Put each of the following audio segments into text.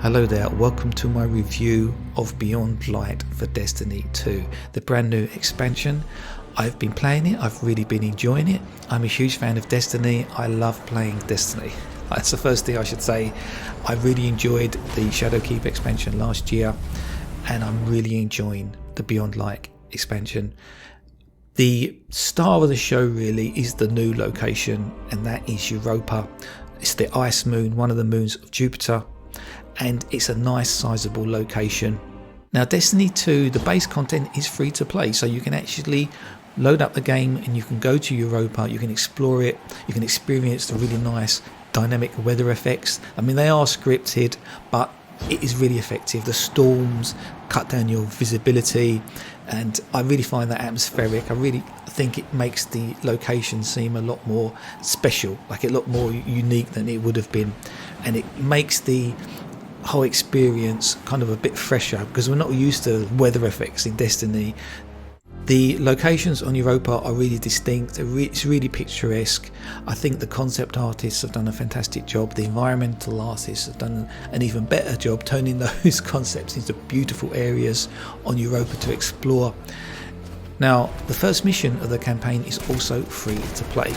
Hello there, welcome to my review of Beyond Light for Destiny 2, the brand new expansion. I've been playing it, I've really been enjoying it. I'm a huge fan of Destiny, I love playing Destiny. That's the first thing I should say. I really enjoyed the Shadowkeep expansion last year, and I'm really enjoying the Beyond Light expansion. The star of the show really is the new location, and that is Europa. It's the ice moon, one of the moons of Jupiter, and it's a nice sizable location. Now Destiny 2, the base content is free to play, so you can actually load up the game and you can go to Europa, you can explore it, you can experience the really nice dynamic weather effects. I mean, they are scripted, but it is really effective. The storms cut down your visibility, and I really find that atmospheric. I really think it makes the location seem a lot more special, like a lot more unique than it would have been, and it makes the whole experience kind of a bit fresher because we're not used to weather effects in Destiny. The locations on Europa are really distinct, it's really picturesque. I think the concept artists have done a fantastic job, the environmental artists have done an even better job turning those concepts into beautiful areas on Europa to explore. Now, the first mission of the campaign is also free to play,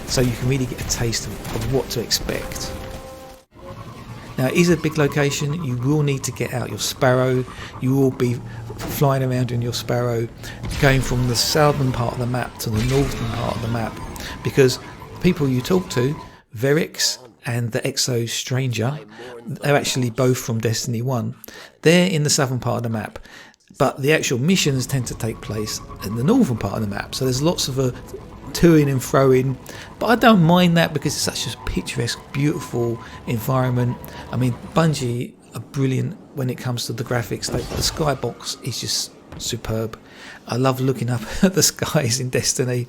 so you can really get a taste of what to expect. Now, it is a big location, you will need to get out your Sparrow, you will be flying around in your Sparrow, going from the southern part of the map to the northern part of the map, because the people you talk to, Ferrix and the Exo Stranger, they're actually both from Destiny 1. They're in the southern part of the map, but the actual missions tend to take place in the northern part of the map, so there's lots of toing and froing, but I don't mind that because it's such a picturesque, beautiful environment. I mean, Bungie are brilliant when it comes to the graphics. The skybox is just superb. I love looking up at the skies in Destiny,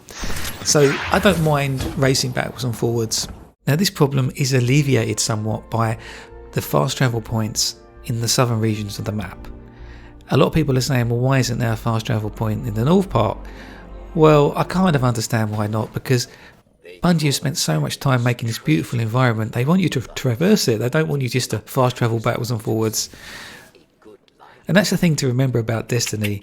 so I don't mind racing backwards and forwards. Now, this problem is alleviated somewhat by the fast travel points in the southern regions of the map. A lot of people are saying, well, why isn't there a fast travel point in the north part? Well, I kind of understand why not, because Bungie has spent so much time making this beautiful environment. They want you to traverse it. They don't want you just to fast travel backwards and forwards. And that's the thing to remember about Destiny.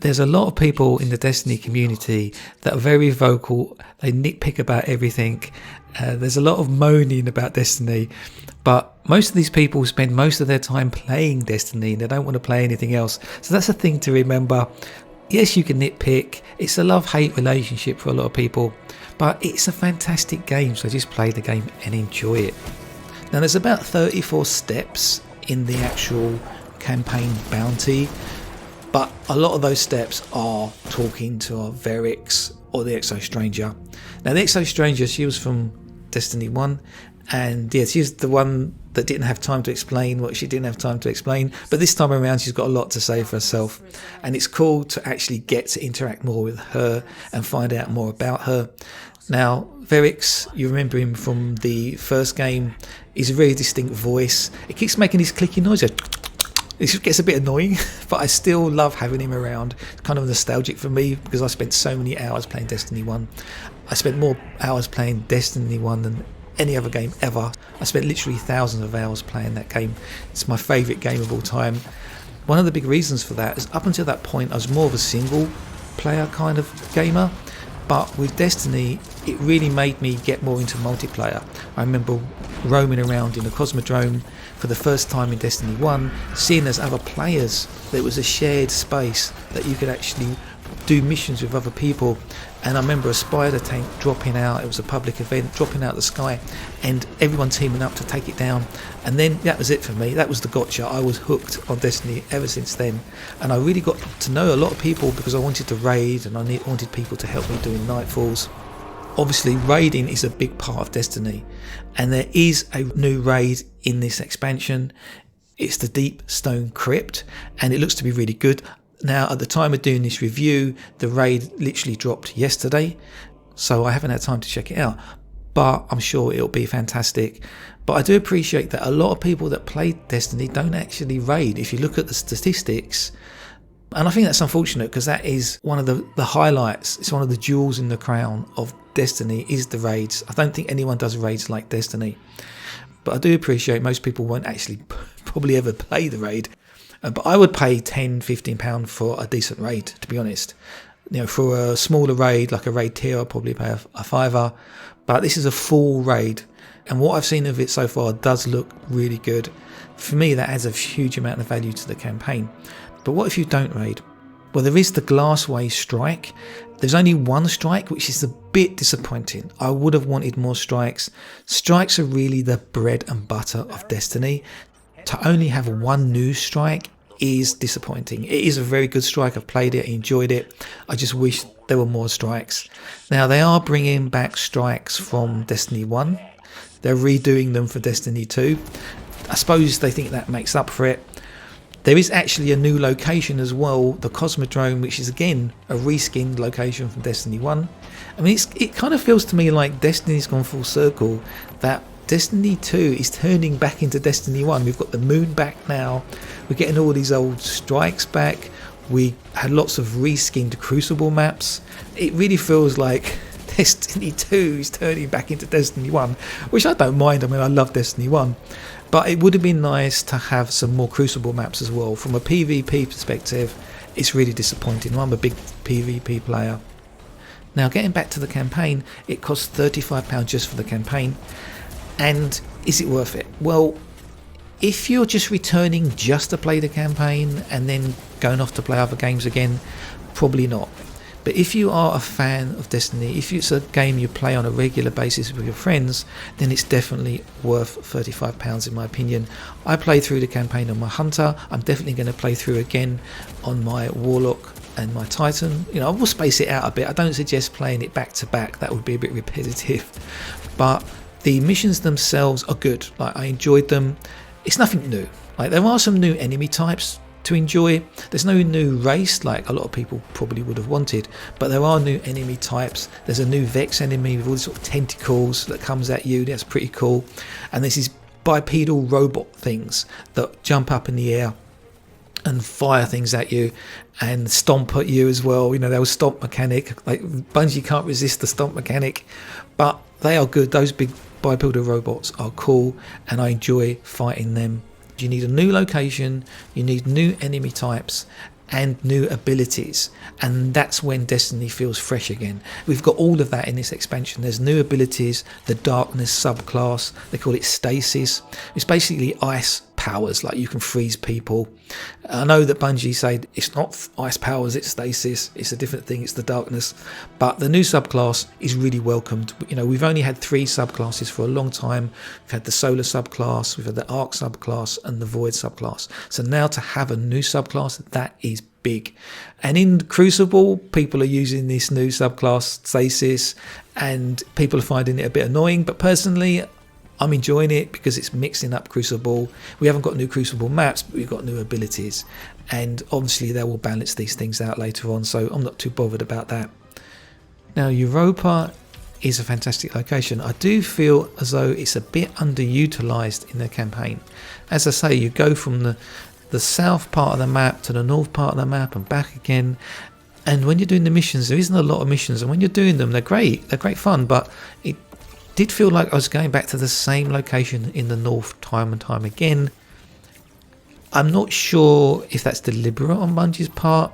There's a lot of people in the Destiny community that are very vocal. They nitpick about everything. There's a lot of moaning about Destiny. But most of these people spend most of their time playing Destiny. They don't want to play anything else. So that's the thing to remember. Yes, you can nitpick. It's a love-hate relationship for a lot of people, but it's a fantastic game, so just play the game and enjoy it. Now, there's about 34 steps in the actual campaign bounty, but a lot of those steps are talking to our Ferrix or the Exo Stranger. Now, the Exo Stranger, she was from Destiny 1, and yeah, she's the one that didn't have time to explain what she didn't have time to explain, but this time around she's got a lot to say for herself, and it's cool to actually get to interact more with her and find out more about her. Now, Ferrix, you remember him from the first game, he's a very distinct voice. It keeps making this clicky noise. It gets a bit annoying, but I still love having him around. It's kind of nostalgic for me because I spent so many hours playing Destiny 1. I spent more hours playing Destiny 1 than any other game ever. I spent literally thousands of hours playing that game. It's my favourite game of all time. One of the big reasons for that is up until that point I was more of a single player kind of gamer, but with Destiny it really made me get more into multiplayer. I remember roaming around in the Cosmodrome for the first time in Destiny 1, seeing there's other players. There was a shared space that you could actually do missions with other people, and I remember a spider tank dropping out. It was a public event, dropping out of the sky, and everyone teaming up to take it down. And then that was it for me. That was the gotcha. I was hooked on Destiny ever since then, and I really got to know a lot of people because I wanted to raid and I wanted people to help me doing nightfalls. Obviously, raiding is a big part of Destiny, and there is a new raid in this expansion. It's the Deep Stone Crypt, and it looks to be really good. Now, at the time of doing this review, the raid literally dropped yesterday, so I haven't had time to check it out, but I'm sure it'll be fantastic. But I do appreciate that a lot of people that play Destiny don't actually raid. If you look at the statistics, and I think that's unfortunate because that is one of the highlights. It's one of the jewels in the crown of Destiny is the raids. I don't think anyone does raids like Destiny. But I do appreciate most people won't actually probably ever play the raid. But I would pay £10-15 for a decent raid, to be honest. For a smaller raid, like a raid tier, I'll probably pay a fiver. But this is a full raid. And what I've seen of it so far does look really good. For me, that adds a huge amount of value to the campaign. But what if you don't raid? Well, there is the Glassway strike. There's only one strike, which is a bit disappointing. I would have wanted more strikes. Strikes are really the bread and butter of Destiny. To only have one new strike is disappointing. It is a very good strike. I've played it, enjoyed it. I just wish there were more strikes. Now, they are bringing back strikes from Destiny 1. They're redoing them for Destiny 2. I suppose they think that makes up for it. There is actually a new location as well, the Cosmodrome, which is again a reskinned location from Destiny 1. I mean, it kind of feels to me like Destiny's gone full circle, that Destiny 2 is turning back into Destiny 1. We've got the moon back now. We're getting all these old strikes back. We had lots of reskinned Crucible maps. It really feels like Destiny 2 is turning back into Destiny 1, which I don't mind. I mean, I love Destiny 1. But it would have been nice to have some more Crucible maps as well. From a PvP perspective, it's really disappointing. I'm a big PvP player. Now, getting back to the campaign, it costs £35 just for the campaign. And is it worth it? Well, if you're just returning just to play the campaign and then going off to play other games again, probably not. But if you are a fan of Destiny, if it's a game you play on a regular basis with your friends, then it's definitely worth £35 in my opinion. I played through the campaign on my Hunter. I'm definitely going to play through again on my Warlock and my Titan. I will space it out a bit. I don't suggest playing it back to back. That would be a bit repetitive. But the missions themselves are good. I enjoyed them. It's nothing new. There are some new enemy types to enjoy. There's no new race like a lot of people probably would have wanted, but there are new enemy types. There's a new Vex enemy with all these sort of tentacles that comes at you. That's pretty cool. And there's these bipedal robot things that jump up in the air and fire things at you and stomp at you as well. There was stomp mechanic. Bungie can't resist the stomp mechanic, but they are good. Those big bipedal robots are cool and I enjoy fighting them. You need a new location, you need new enemy types and new abilities, and that's when Destiny feels fresh again. We've got all of that in this expansion. There's new abilities, the darkness subclass, they call it stasis. It's basically ice powers, like you can freeze people. I know that Bungie said it's not ice powers, it's stasis, it's a different thing, it's the darkness, but the new subclass is really welcomed. We've only had 3 subclasses for a long time. We've had the solar subclass, we've had the arc subclass and the void subclass. So now to have a new subclass, that is big. And in Crucible, people are using this new subclass stasis and people are finding it a bit annoying, but personally I'm enjoying it because it's mixing up Crucible. We haven't got new Crucible maps, but we've got new abilities, and obviously they will balance these things out later on, so I'm not too bothered about that. Now, Europa is a fantastic location. I do feel as though it's a bit underutilized in the campaign. As I say, you go from the south part of the map to the north part of the map and back again, and when you're doing the missions, there isn't a lot of missions, and when you're doing them, they're great fun, but it did feel like I was going back to the same location in the north time and time again. I'm not sure if that's deliberate on Bungie's part,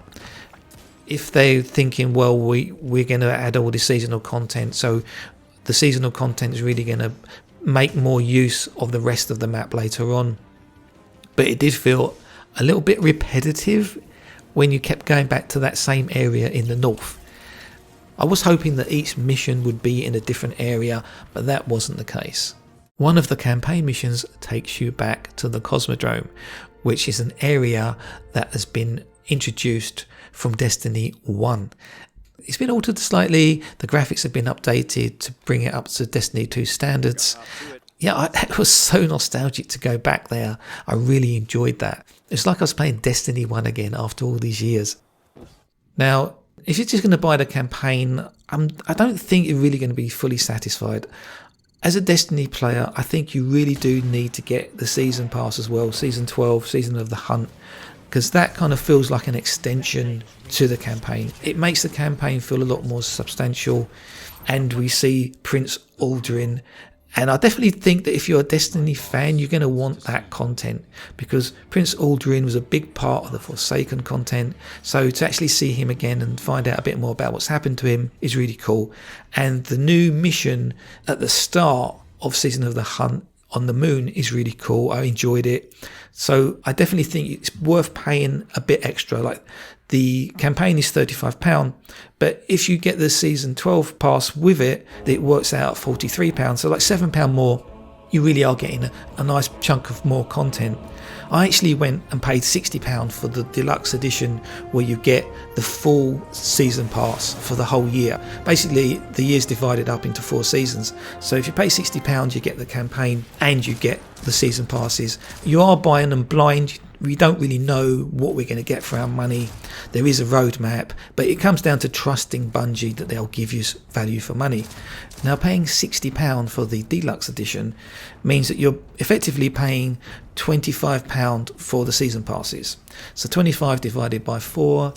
if they're thinking, well, we're going to add all this seasonal content, so the seasonal content is really going to make more use of the rest of the map later on. But it did feel a little bit repetitive when you kept going back to that same area in the north. I was hoping that each mission would be in a different area, but that wasn't the case. One of the campaign missions takes you back to the Cosmodrome, which is an area that has been introduced from Destiny 1. It's been altered slightly, the graphics have been updated to bring it up to Destiny 2 standards. Yeah, it was so nostalgic to go back there. I really enjoyed that. It's like I was playing Destiny 1 again after all these years. Now, if you're just going to buy the campaign, I don't think you're really going to be fully satisfied. As a Destiny player, I think you really do need to get the season pass as well, season 12, season of the hunt, because that kind of feels like an extension to the campaign. It makes the campaign feel a lot more substantial, and we see Prince Aldrin And I definitely think that if you're a Destiny fan, you're going to want that content, because Prince Aldrin was a big part of the Forsaken content. So to actually see him again and find out a bit more about what's happened to him is really cool. And the new mission at the start of Season of the Hunt on the moon is really cool. I enjoyed it. So I definitely think it's worth paying a bit extra. Like, the campaign is £35, but if you get the season 12 pass with it, it works out at £43. So like £7 more, you really are getting a nice chunk of more content. I actually went and paid £60 for the deluxe edition, where you get the full season pass for the whole year. Basically, the year's divided up into 4 seasons. So if you pay £60, you get the campaign and you get the season passes. You are buying them blind. We don't really know what we're going to get for our money. There is a roadmap, but it comes down to trusting Bungie that they'll give you value for money. Now, paying £60 for the deluxe edition means that you're effectively paying £25 for the season passes. So 25 divided by 4,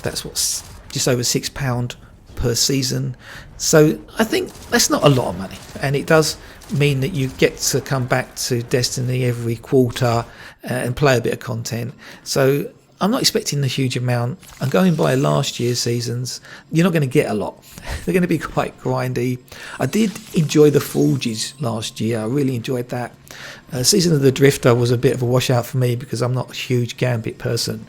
that's what's just over £6 per season. So I think that's not a lot of money, and it does mean that you get to come back to Destiny every quarter and play a bit of content. So I'm not expecting a huge amount. I'm going by last year's seasons. You're not going to get a lot. They're going to be quite grindy. I did enjoy the Forges last year. I really enjoyed that. Season of the Drifter was a bit of a washout for me because I'm not a huge Gambit person.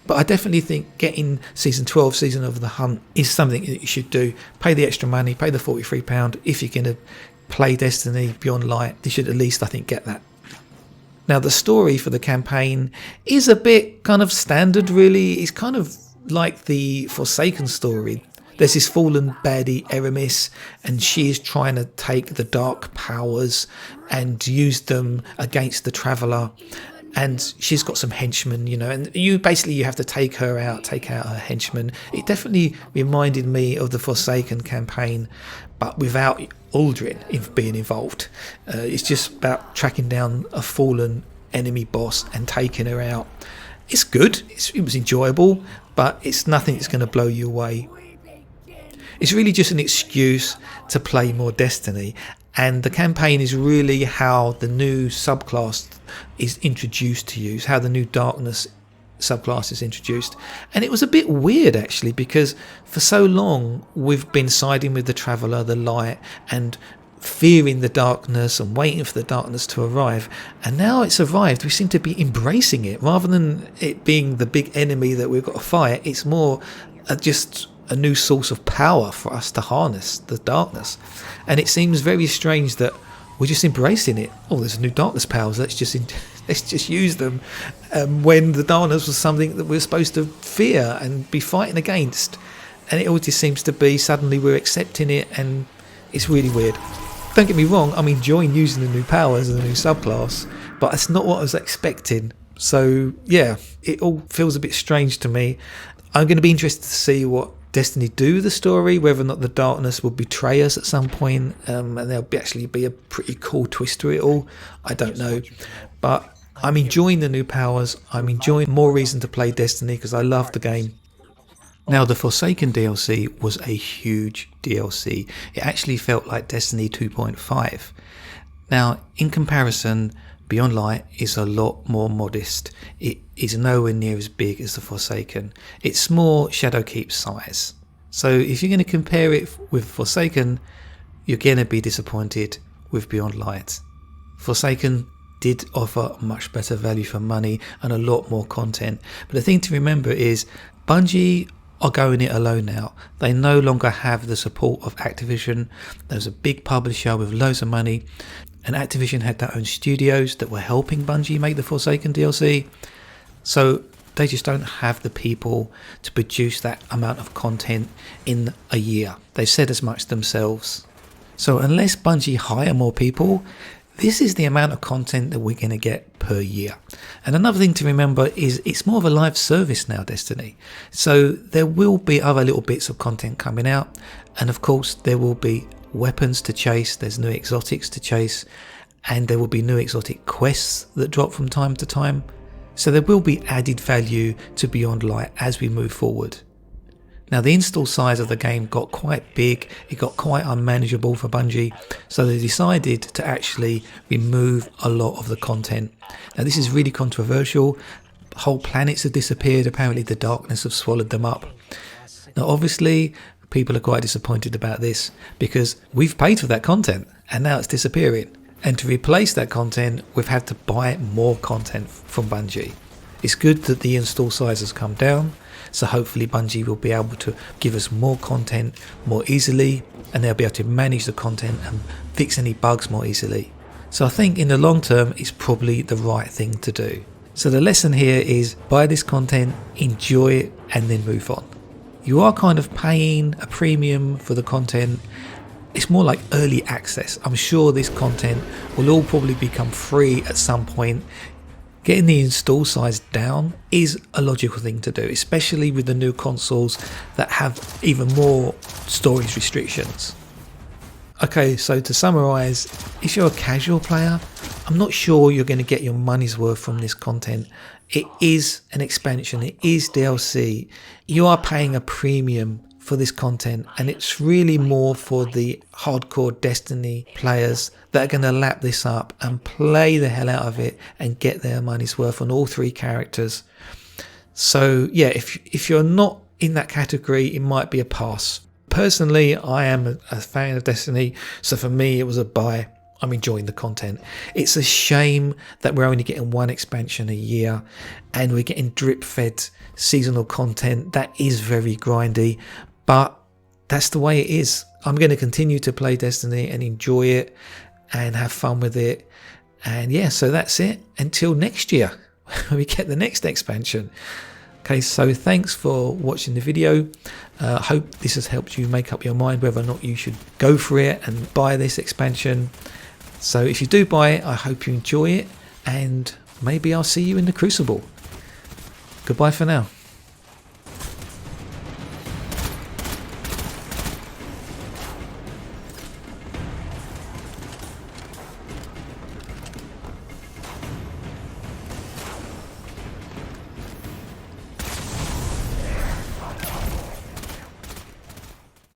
But I definitely think getting Season 12, Season of the Hunt, is something that you should do. Pay the extra money, pay the £43. If you're going to play Destiny Beyond Light, you should at least, I think, get that. Now, the story for the campaign is a bit kind of standard, really. It's kind of like the Forsaken story. There's this fallen baddie, Eramis, and she is trying to take the dark powers and use them against the Traveller. And she's got some henchmen, and you have to take her out, take out her henchmen. It definitely reminded me of the Forsaken campaign, but without Aldrin being involved. It's just about tracking down a fallen enemy boss and taking her out. It's good, it was enjoyable, but it's nothing that's going to blow you away. It's really just an excuse to play more Destiny. And the campaign is really how the new subclass is introduced to you, how the new darkness subclass is introduced. And it was a bit weird, actually, because for so long we've been siding with the Traveller, the light, and fearing the darkness and waiting for the darkness to arrive. And now it's arrived, we seem to be embracing it. Rather than it being the big enemy that we've got to fight, it's more just a new source of power for us to harness, the darkness. And it seems very strange that we're just embracing it. Oh, there's new darkness powers, let's just use them, when the darkness was something that we're supposed to fear and be fighting against. And it all just seems to be suddenly we're accepting it, and it's really weird. Don't get me wrong, I'm enjoying using the new powers and the new subclass, but that's not what I was expecting. So yeah, it all feels a bit strange to me. I'm going to be interested to see what Destiny do with the story, whether or not the darkness will betray us at some point, and there'll actually be a pretty cool twist to it all. I don't know, but I'm enjoying the new powers. I'm enjoying more reason to play Destiny because I love the game. Now, the Forsaken DLC was a huge DLC. It actually felt like Destiny 2.5. Now, in comparison, Beyond Light is a lot more modest. It is nowhere near as big as the Forsaken. It's more Shadowkeep size. So if you're going to compare it with Forsaken, you're going to be disappointed with Beyond Light. Forsaken did offer much better value for money and a lot more content. But the thing to remember is Bungie are going it alone now. They no longer have the support of Activision. There's a big publisher with loads of money, and Activision had their own studios that were helping Bungie make the Forsaken DLC. So they just don't have the people to produce that amount of content in a year. They've said as much themselves. So unless Bungie hire more people, this is the amount of content that we're going to get per year. And another thing to remember is it's more of a live service now, Destiny. So there will be other little bits of content coming out. And of course, there will be weapons to chase. There's new exotics to chase. And there will be new exotic quests that drop from time to time. So there will be added value to Beyond Light as we move forward. Now the install size of the game got quite big, it got quite unmanageable for Bungie, so they decided to actually remove a lot of the content. Now this is really controversial. Whole planets have disappeared, apparently the darkness have swallowed them up. Now obviously people are quite disappointed about this because we've paid for that content and now it's disappearing. And to replace that content we've had to buy more content from Bungie. It's good that the install size has come down, so hopefully Bungie will be able to give us more content more easily, and they'll be able to manage the content and fix any bugs more easily. So I think in the long term it's probably the right thing to do. So the lesson here is buy this content, enjoy it, and then move on. You are kind of paying a premium for the content. It's more like early access. I'm sure this content will all probably become free at some point. Getting the install size down is a logical thing to do, especially with the new consoles that have even more storage restrictions. Okay, so to summarize, if you're a casual player, I'm not sure you're going to get your money's worth from this content. It is an expansion, it is DLC. You are paying a premium for this content, and it's really more for the hardcore Destiny players that are going to lap this up and play the hell out of it and get their money's worth on all three characters. So yeah, if you're not in that category, it might be a pass. Personally, I am a fan of Destiny, so for me it was a buy. I'm enjoying the content. It's a shame that we're only getting one expansion a year and we're getting drip fed seasonal content that is very grindy, but that's the way it is. I'm going to continue to play Destiny and enjoy it and have fun with it. And yeah, so that's it until next year when we get the next expansion. Okay, so thanks for watching the video. Hope this has helped you make up your mind whether or not you should go for it and buy this expansion. So if you do buy it, I hope you enjoy it, and maybe I'll see you in the Crucible. Goodbye for now.